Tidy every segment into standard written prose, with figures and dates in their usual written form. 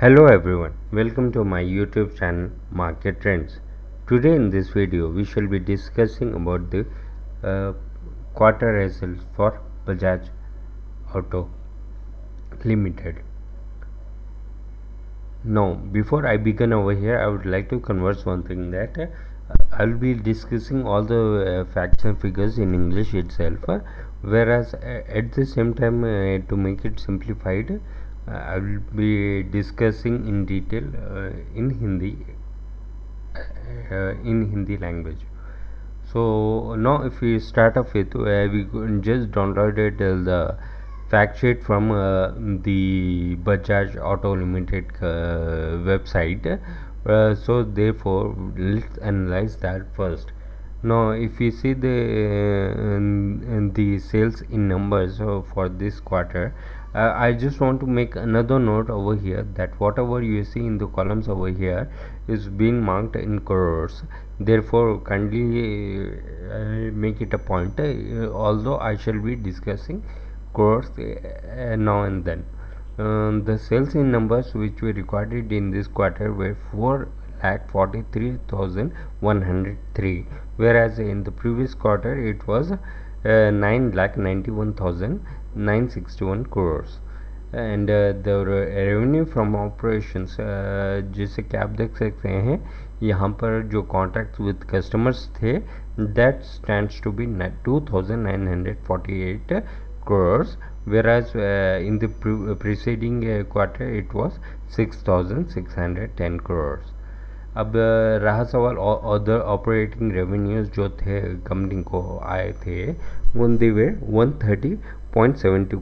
Hello everyone, welcome to my YouTube channel Market Trends. Today in this video we shall be discussing about the uh, quarter results for Bajaj Auto Limited. Now before I begin over here, I would like to converse one thing that I will be discussing all the facts and figures in English itself, whereas at the same time to make it simplified, I will be discussing in detail in Hindi language. So now if we start off with we just downloaded the fact sheet from the Bajaj Auto Limited website. So therefore let's analyze that first. Now if we see the sales in numbers for this quarter, I just want to make another note over here that whatever you see in the columns over here is being marked in crores. Therefore kindly make it a point, although I shall be discussing crores now and then. The sales in numbers which were recorded in this quarter were 4,43,103, whereas in the previous quarter it was 9,91,961 crores. And the revenue from operations, जैसे कि आप देख सकते हैं यहाँ पर जो contracts with customers थे that stands to be 2,948 crores, whereas in the preceding quarter it was 6,610 crores. अब रहा सवाल अदर ऑपरेटिंग रेवेन्यूज जो थे कंपनी को आए थे one they way 130.72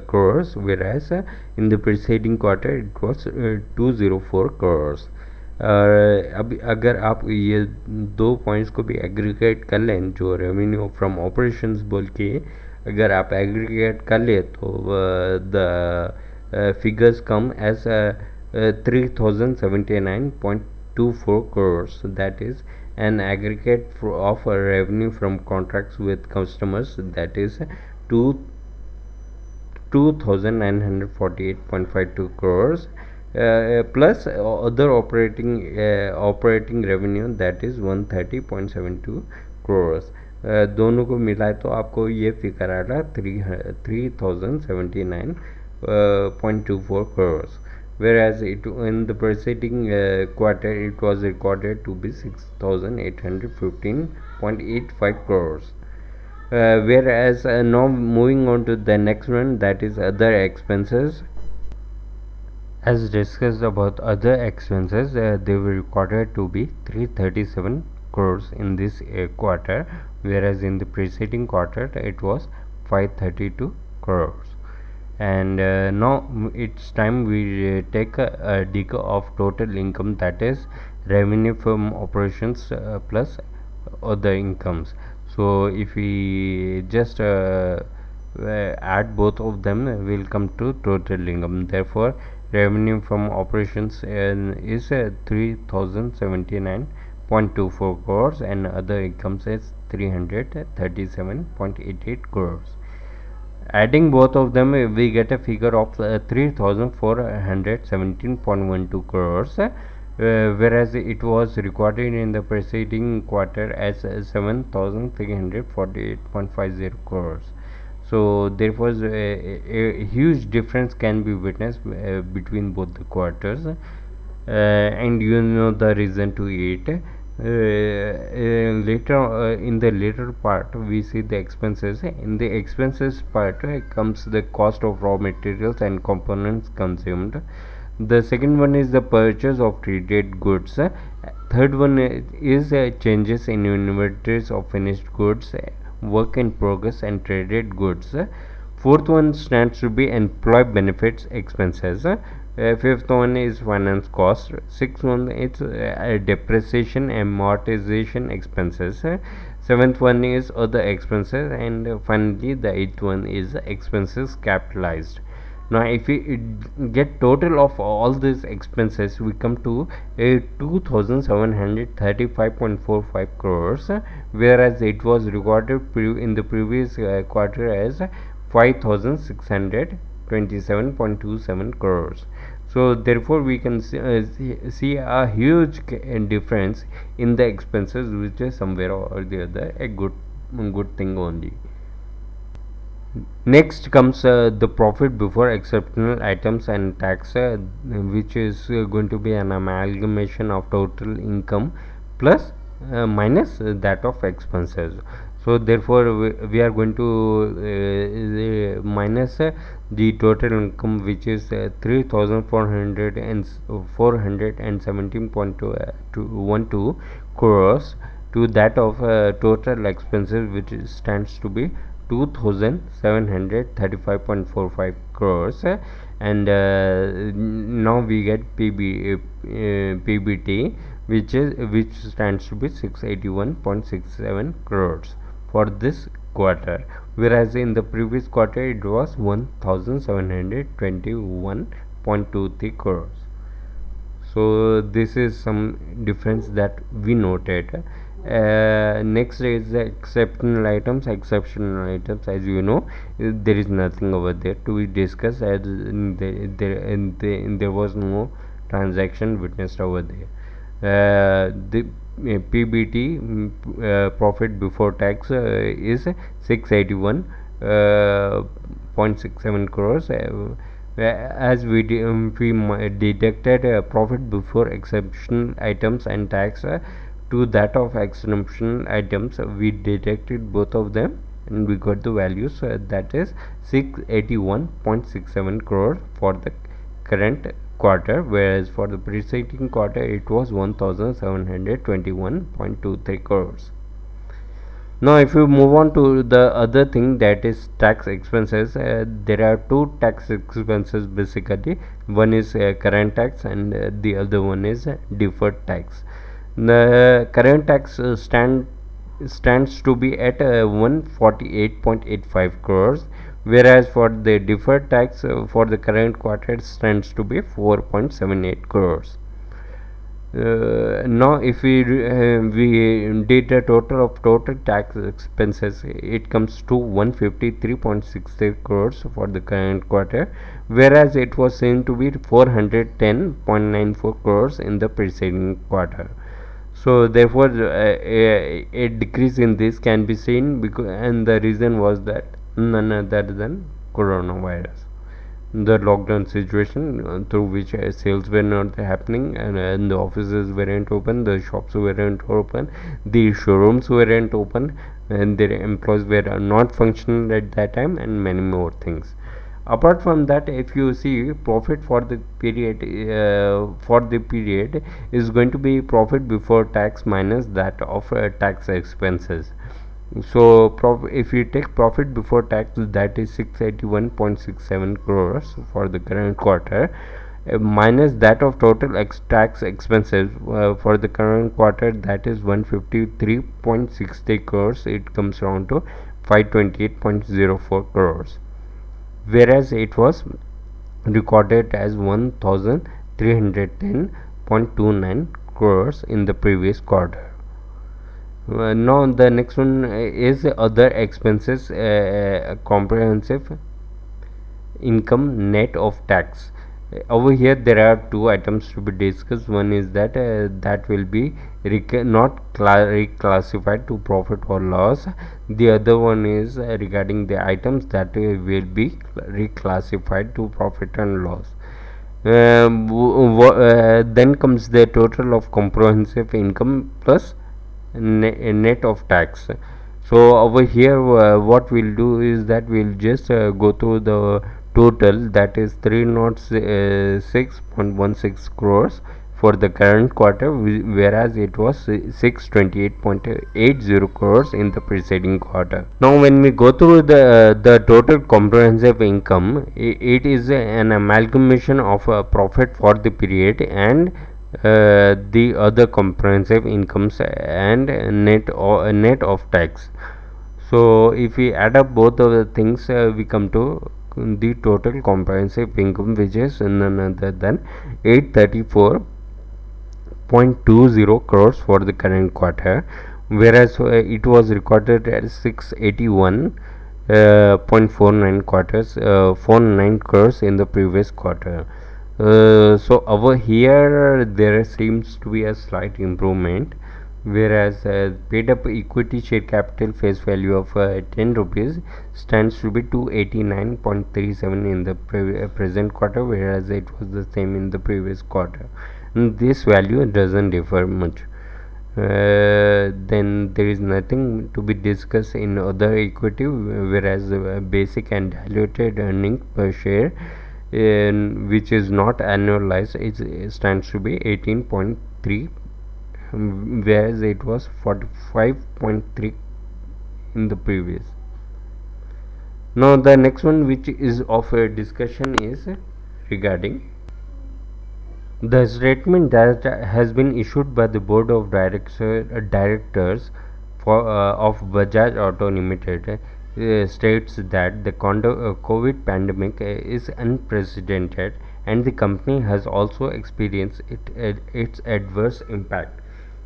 crores, whereas in the preceding quarter it was 204 crores. अब अगर आप ये दो पॉइंट्स को भी एग्रीगेट कर लें, जो रेवेन्यू फ्रॉम ऑपरेशंस बोल के अगर आप एग्रीगेट कर ले तो the figures come as 3,079.24 crores, that is an aggregate of revenue from contracts with customers, that is 2,948.52 crores, plus other operating revenue, that is 130.72 crores. दोनों को मिलाए तो आपको ये फिगर आ रहा 3,079.24 crores, whereas in the preceding quarter it was recorded to be 6,815.85 crores. Whereas now moving on to the next one, that is other expenses. As discussed about other expenses, they were recorded to be 337 crores in this quarter, whereas in the preceding quarter it was 532 crores. And now it's time we take a dig of total income, that is revenue from operations plus other incomes. So if we just add both of them, we'll come to total income. Therefore revenue from operations is 3,079.24 crores and other incomes is 337.88 crores. Adding both of them, we get a figure of 3,417.12 crores, whereas it was recorded in the preceding quarter as 7,348.50 crores. So therefore a huge difference can be witnessed between both the quarters, and you know the reason to it. Later in the later part we see the expenses. In the expenses part comes the cost of raw materials and components consumed. The second one is the purchase of traded goods. Third one is changes in inventories of finished goods, work in progress and traded goods. Fourth one stands to be employee benefits expenses. Fifth one is finance cost. Sixth one is depreciation and amortization expenses. Seventh one is other expenses, and finally the eighth one is expenses capitalized. Now if we get total of all these expenses, we come to 2,735.45 crores, whereas it was recorded in the previous quarter as 5,610 27.27 crores. So therefore we can see a huge difference in the expenses, which is somewhere or the other a good thing only. Next comes the profit before exceptional items and tax, which is going to be an amalgamation of total income plus minus that of expenses. So therefore we are going to minus the total income, which is 3,400 and 417.12 crores, to that of total expenses, which stands to be 2,735.45 crores, and now we get PBT, which stands to be 681.67 crores for this quarter, whereas in the previous quarter it was 1,721.23 crores. So this is some difference that we noted. Next is the exceptional items. As you know, there is nothing over there to discuss, as there was no transaction witnessed over there. The PBT, profit before tax, is 681.67 crores. As we deducted profit before exceptional items and tax to that of exceptional items, we deducted both of them and we got the values, that is 681.67 crore for the current quarter, whereas for the preceding quarter it was 1,721.23 crores. Now if you move on to the other thing, that is tax expenses, there are two tax expenses basically. One is current tax and the other one is deferred tax. The current tax stands to be at 148.85 crores, whereas for the deferred tax for the current quarter stands to be 4.78 crores. Now if we did a total of total tax expenses, it comes to 153.68 crores for the current quarter, whereas it was seen to be 410.94 crores in the preceding quarter. So therefore a decrease in this can be seen, because and the reason was that none other than coronavirus, the lockdown situation, through which sales were not happening, and the offices weren't open, the shops weren't open, the showrooms weren't open, and their employees were not functional at that time, and many more things. Apart from that, if you see profit for the period is going to be profit before tax minus that of tax expenses. So if you take profit before tax, that is 681.67 crores for the current quarter, minus that of total tax expenses for the current quarter, that is 153.60 crores, it comes around to 528.04 crores, whereas it was recorded as 1,310.29 crores in the previous quarter. Now the next one is other expenses, comprehensive income net of tax. Over here there are two items to be discussed. One is that that will be not reclassified to profit or loss. The other one is regarding the items that will be reclassified to profit and loss. Then comes the total of comprehensive income plus net of tax. So over here what we'll do is that we'll just go through the total, that is 306.16 crores for the current quarter, whereas it was 628.80 crores in the preceding quarter. Now when we go through the total comprehensive income, it is an amalgamation of profit for the period and the other comprehensive incomes and net of tax. So if we add up both of the things, we come to the total comprehensive income, which is none other than 834.20 crores for the current quarter, whereas it was recorded at 681 0.49 crores in the previous quarter. So over here there seems to be a slight improvement, whereas paid up equity share capital face value of 10 rupees stands to be 289.37 in the present quarter, whereas it was the same in the previous quarter. And this value doesn't differ much. Then there is nothing to be discussed in other equity, whereas basic and diluted earnings per share, which is not annualized, it stands to be 18.3, whereas it was 45.3 in the previous. Now the next one which is of a discussion is regarding the statement that has been issued by the board of directors of Bajaj Auto Limited states that the COVID pandemic is unprecedented, and the company has also experienced its adverse impact.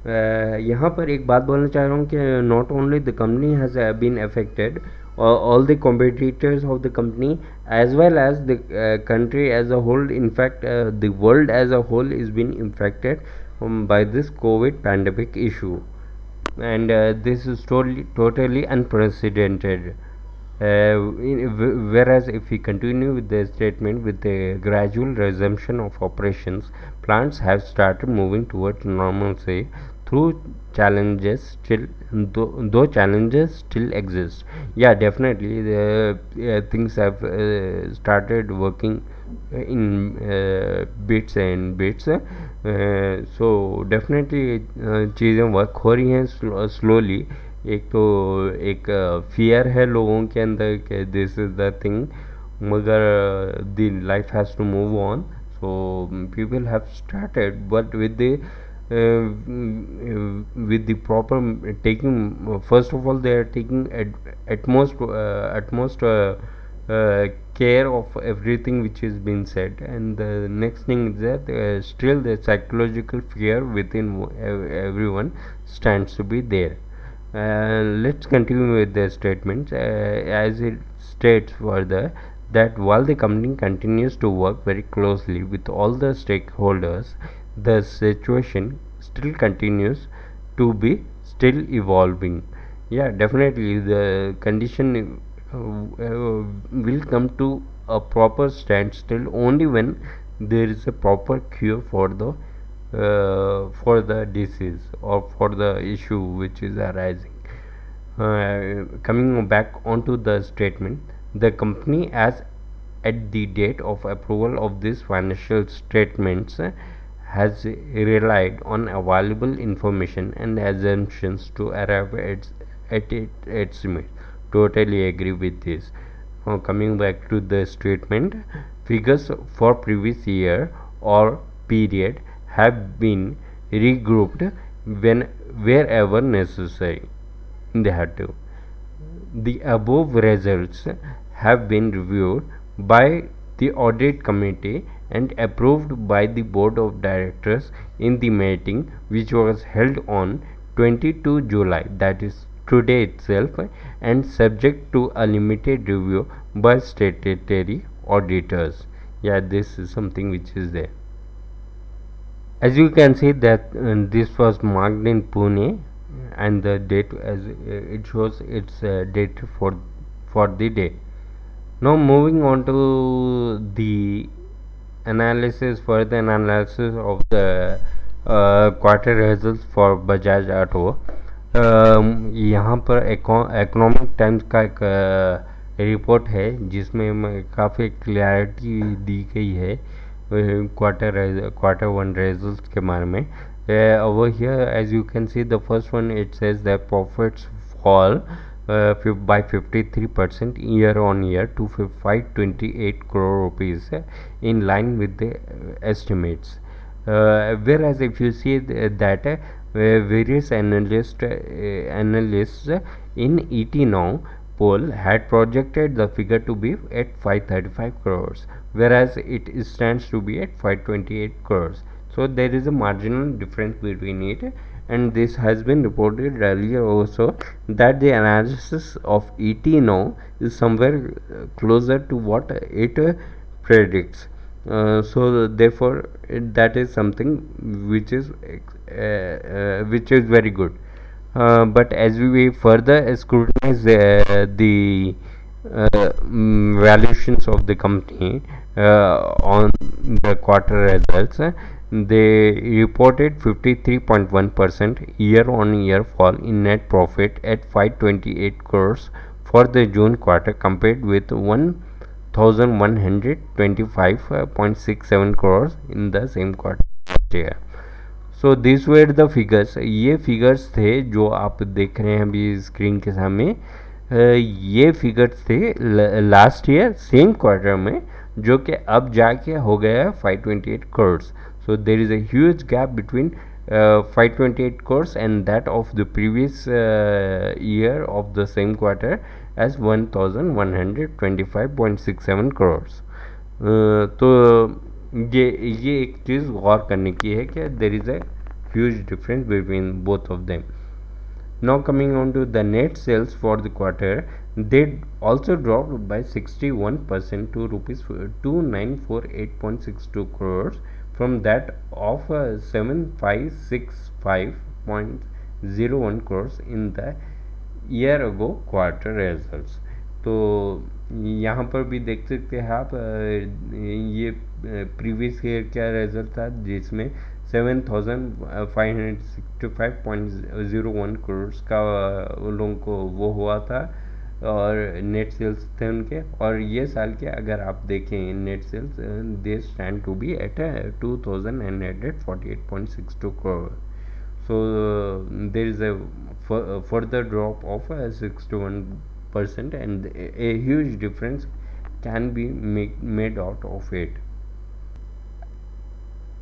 यहाँ पर एक बात बोलना चाह रहा हूँ कि not only the company has been affected, all the competitors of the company as well as the country as a whole, in fact the world as a whole is being infected by this COVID pandemic issue, and this is totally unprecedented. Whereas if we continue with the statement, with the gradual resumption of operations, plants have started moving towards normalcy through challenges still, though challenges still exist. Yeah, definitely the things have started working in bits and bits. So definitely चीज़ें work हो रही हैं slowly. एक तो एक fear है लोगों के अंदर कि दिस इज़ द थिंग, मगर the life has to move on. So people have started, but with the proper taking, first of all they are taking utmost care of everything which is being said, and the next thing is that still the psychological fear within everyone stands to be there. Let's continue with the statements, as it states further that while the company continues to work very closely with all the stakeholders, the situation still continues to be still evolving. Yeah, definitely the condition will come to a proper standstill only when there is a proper cure for the disease or for the issue which is arising. Coming back onto the statement, the company, as at the date of approval of these financial statements, has relied on available information and assumptions to arrive at its estimate. Totally agree with this. Coming back to the statement, figures for previous year or period have been regrouped wherever necessary. They had to. The above results have been reviewed by the audit committee and approved by the board of directors in the meeting which was held on 22 July, that is today itself, and subject to a limited review by statutory auditors. Yeah, this is something which is there. As you can see that this was marked in Pune, and the date, as it shows its date for the day. Now moving on to the further analysis of the quarter results for Bajaj Auto. यहाँ पर economic times का एक report है जिसमें काफ़ी clarity दी गई है quarter one results के बारे में. Over here, as you can see, the first one, it says that profits fall by 53% year on year to 528 crore rupees, in line with the estimates. Whereas if you see that various analysts in ET Now poll had projected the figure to be at 535 crores, whereas it stands to be at 528 crores. So there is a marginal difference between it, and this has been reported earlier also, that the analysis of ET now is somewhere closer to what it predicts. So therefore that is something which is very good. But as we further scrutinize the valuations of the company on the quarter results, they reported 53.1% year-on-year fall in net profit at 528 crores for the June quarter, compared with 1125.67 crores in the same quarter last year. So this were the figures, ये figures थे जो आप देख रहे हैं अभी screen के सामने। ये फिगर्स थे लास्ट ईयर सेम क्वार्टर में, जो कि अब जाके हो गया है 528 crore. So there is a huge gap between 528 crores and that of the previous year of the same quarter as 1125.67 crores. तो ये एक चीज़ गौर करने की है कि देर is a huge difference between both of them. Now coming on to the net sales for the quarter, they also dropped by 61% to rupees 2948.62 crores from that of 7565.01 crores in the year ago quarter results. तो यहाँ पर भी देख सकते हैं आप, ये previous year क्या रिजल्ट था जिसमें 7565.01 करोड़ का लोगों को वो हुआ था और नेट सेल्स थे उनके। और ये साल के अगर आप देखें net sales, they stand to be at 2948.62 crore. So there is a further drop of 61%, and a huge difference can be made out of it.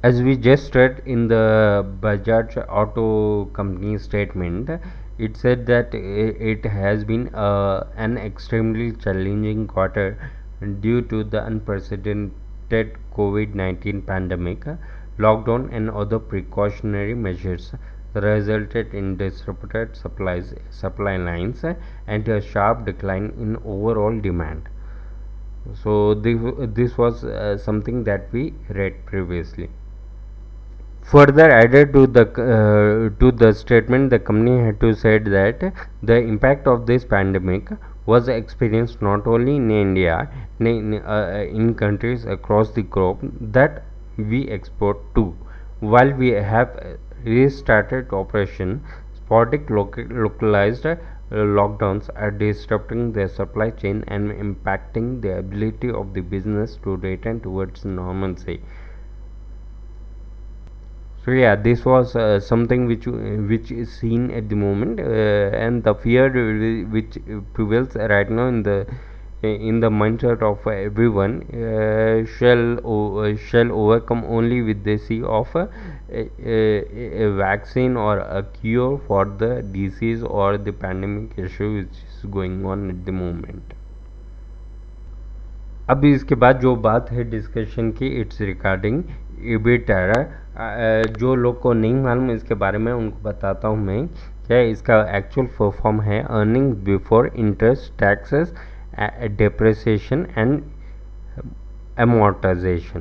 As we just read in the Bajaj Auto Company statement, it said that it has been an extremely challenging quarter due to the unprecedented COVID-19 pandemic, lockdown and other precautionary measures resulted in disrupted supply lines and a sharp decline in overall demand. So this was something that we read previously. Further added to the statement, the company had to said that the impact of this pandemic was experienced not only in India, in countries across the globe that we export to. While we have restarted operation, sporadic localized lockdowns are disrupting the supply chain and impacting the ability of the business to return towards normalcy. So yeah, this was something which is seen at the moment, and the fear which prevails right now in the mindset of everyone shall overcome only with the see of a vaccine or a cure for the disease or the pandemic issue which is going on at the moment. अभी इसके बाद जो बात है discussion की, it's regarding EBITDA. जो लोग को नहीं मालूम इसके बारे में उनको बताता हूँ मैं क्या इसका एक्चुअल फुल फॉर्म है, earning before interest taxes depreciation and amortisation.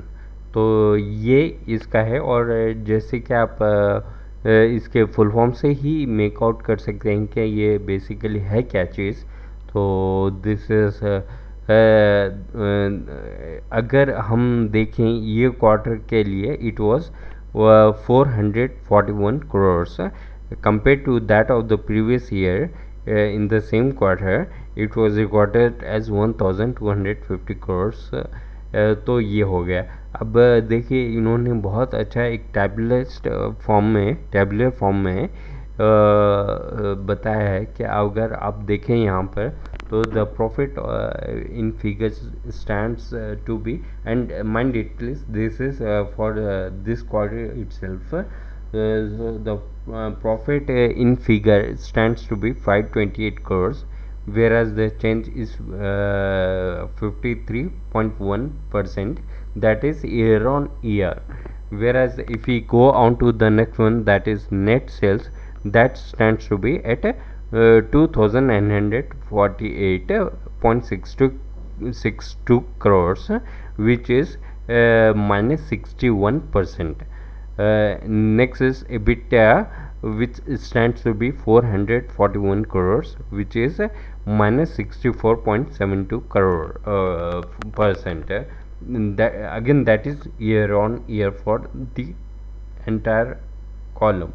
तो ये इसका है, और जैसे कि आप इसके फुल फॉर्म से ही मेक आउट कर सकते हैं कि ये बेसिकली है क्या चीज़. तो दिस इज़ अगर हम देखें ये क्वार्टर के लिए it was 441 crores compared to that of the previous year. In the same quarter it was recorded as 1250 crores. तो ये हो गया. अब देखिए इन्होंने बहुत अच्छा एक टैबुलर फॉर्म में बताया है कि अगर आप देखें यहाँ पर तो the profit in figures stands to be, and mind it please, this is for this quarter itself. So the profit in figure stands to be 528 crores, whereas the change is 53.1%, that is year on year, Whereas if we go on to the next one, that is net sales, that stands to be at 2948.62 crores, which is minus 61%. Next is EBITDA, which stands to be 441 crores, which is minus 64.72 crore percent. That is year on year for the entire column.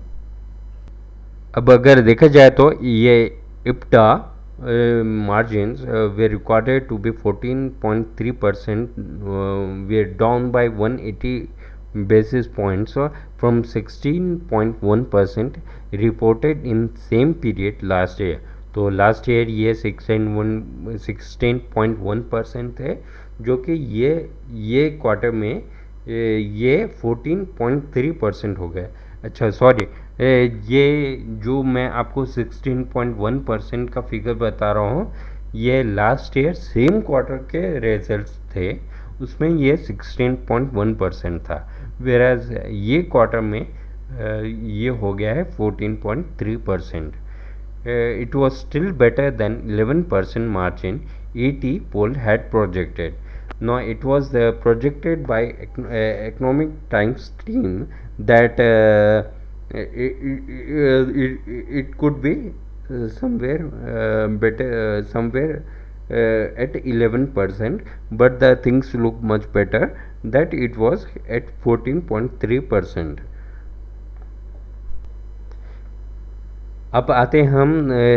अब अगर देखा जाए तो ये IPTA margins were recorded to be 14.3%, were down by 180 basis points from 16.1% reported in same period last year. तो last year ये 16.1% थे, जो कि ये क्वार्टर में ये 14.3% हो गए. अच्छा सॉरी, ये जो मैं आपको 16.1% का फिगर बता रहा हूँ, ये लास्ट ईयर सेम क्वार्टर के रिजल्ट्स थे, उसमें ये 16.1% था. वेराज ये क्वार्टर में ये हो गया है 14.3%. It was still better than 11% margin ET poll had projected. Now it was projected by Economic Times team that it could be somewhere better, somewhere at 11%, but the things look much better, that it was at 14.3%. अब आते हैं हम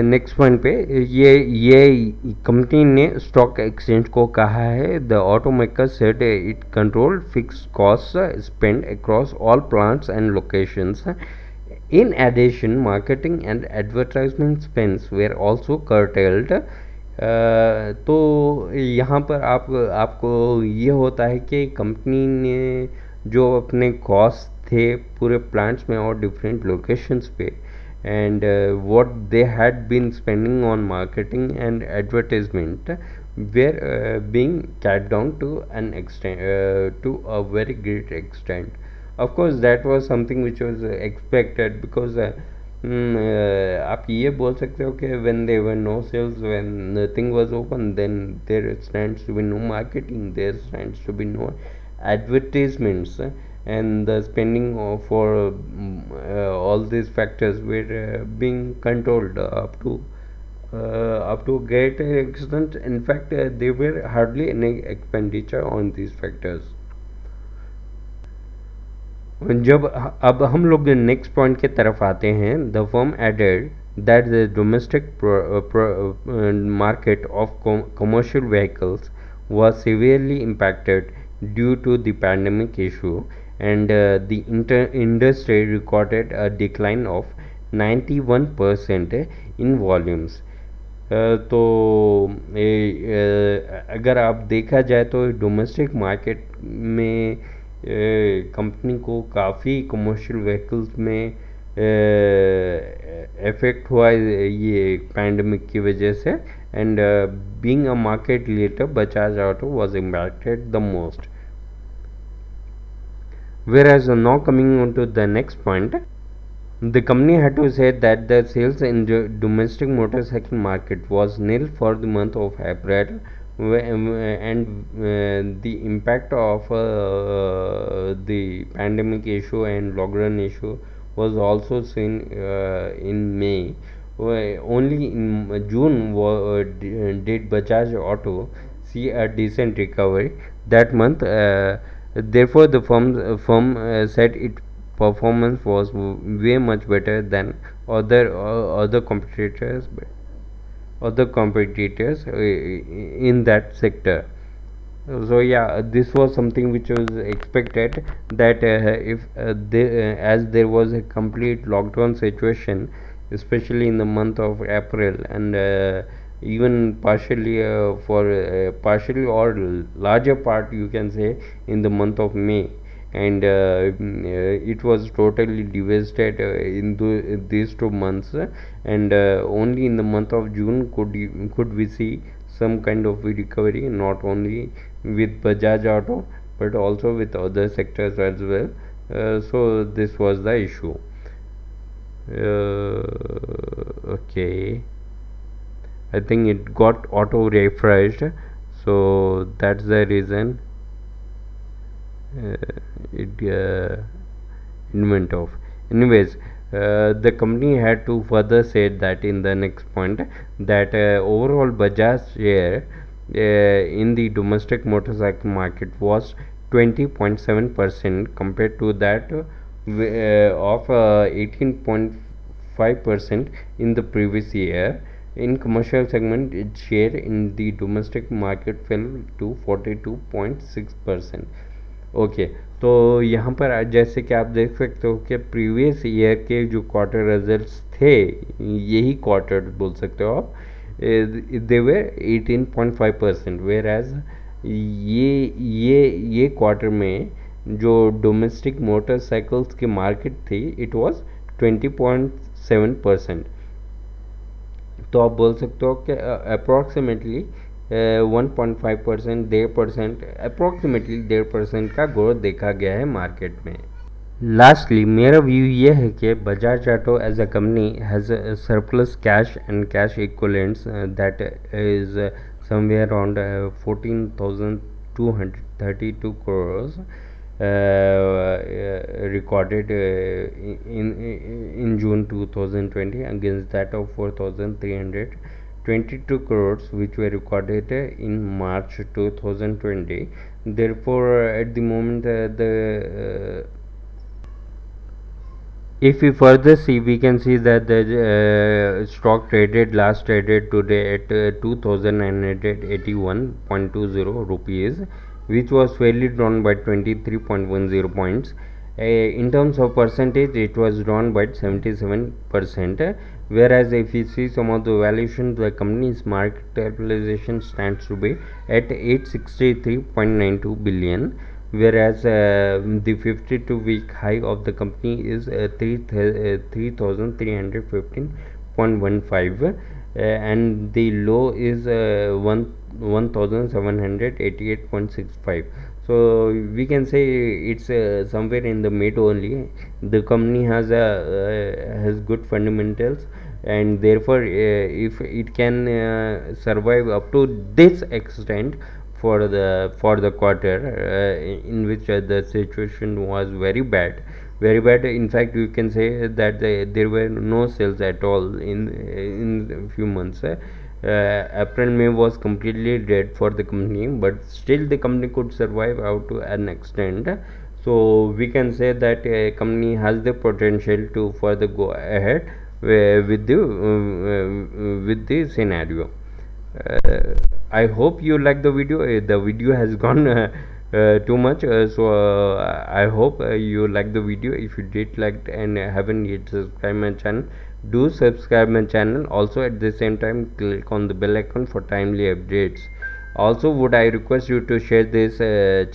next point पे. ये company ने stock exchange को कहा है, the automaker said it control fix cost spend across all plants and locations. In addition marketing and advertisement spends were also curtailed. तो यहाँ पर आपको ये होता है कि कंपनी ने जो अपने कॉस्ट थे पूरे प्लांट्स में और डिफरेंट लोकेशंस पे, and what they had been spending on marketing and advertisement were being cut down to an extent, to a very great extent. Of course that was something which was expected, because आप ये बोल सकते हो कि when there were no sales, when nothing was open, then there stands to be no marketing, there stands to be no advertisements, and the spending for all these factors were being controlled up to great extent. In fact there were hardly any expenditure on these factors. जब अब हम लोग next point के तरफ आते हैं, the firm added that the domestic market of commercial vehicles was severely impacted due to the pandemic issue, and the industry recorded a decline of 91% in volumes. तो अगर आप देखा जाए तो डोमेस्टिक मार्केट में कंपनी को काफ़ी कमर्शियल व्हीकल्स में इफेक्ट हुआ ये पैंडमिक की वजह से, and being a market leader Bajaj auto was impacted the most. Whereas now coming on to the next point, the company had to say that the sales in the domestic motorcycle market was nil for the month of April, and the impact of the pandemic issue and lockdown issue was also seen in May. Only in June did Bajaj Auto see a decent recovery that month. Therefore, the firm said its performance was way much better than other competitors in that sector. So yeah, this was something which was expected, that if as there was a complete lockdown situation, especially in the month of April, and even partially partially or larger part you can say in the month of May, and it was totally devastated in these 2 months, and only in the month of June could we see some kind of recovery, not only with Bajaj Auto but also with other sectors as well. So this was the issue. Okay, I think it got auto refreshed, so that's the reason it went off. Anyways, the company had to further say that in the next point that overall Bajaj share in the domestic motorcycle market was 20.7% compared to that of 18.5% in the previous year. In commercial segment, its share in the domestic market fell to 42.6%. Okay, तो यहाँ पर जैसे कि आप देख सकते हो कि प्रीवियस ईयर के जो क्वार्टर रिजल्ट्स थे, यही क्वार्टर बोल सकते हो आप, दे वे 18.5%, वेयर एज ये क्वार्टर में जो डोमेस्टिक मोटरसाइकिल्स की मार्केट थी इट वाज 20.7%. तो आप बोल सकते हो कि अप्रॉक्सीमेटली 1.5% 1.5% अप्रॉक्सीमेटली 1.5% का ग्रोथ देखा गया है मार्केट में. लास्टली मेरा व्यू ये है कि Bajaj Auto as a company has surplus cash and cash equivalents that is somewhere around 14,232 crores recorded in June 2020 against that of 4,322 crores which were recorded in March 2020. Therefore, at the moment, if we further see, we can see that the stock last traded today at 2,981.20 rupees, which was fairly drawn by 23.10 points. In terms of percentage, it was drawn by 77%. Whereas if you see some of the valuation, the company's market capitalization stands to be at 863.92 billion. Whereas the 52-week high of the company is 3,315.15, and the low is 1,788.65. So we can say it's somewhere in the mid only. The company has good fundamentals, and therefore if it can survive up to this extent for the quarter in which the situation was very bad. In fact, you can say that there were no sales at all in few months. April May was completely dead for the company, but still the company could survive out to an extent. So we can say that a company has the potential to further go ahead with the scenario. I hope you like the video. The video has gone too much, so I hope you like the video. If you did like and haven't yet subscribed my channel, do subscribe my channel. Also, at the same time, click on the bell icon for timely updates. Also, would I request you to share this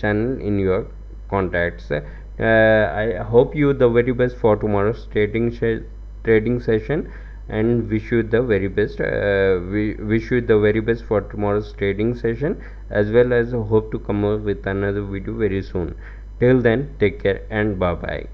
channel in your contacts. I hope you the very best for tomorrow's trading session, and wish you the very best. We wish you the very best for tomorrow's trading session, as well as hope to come up with another video very soon. Till then, take care and bye bye.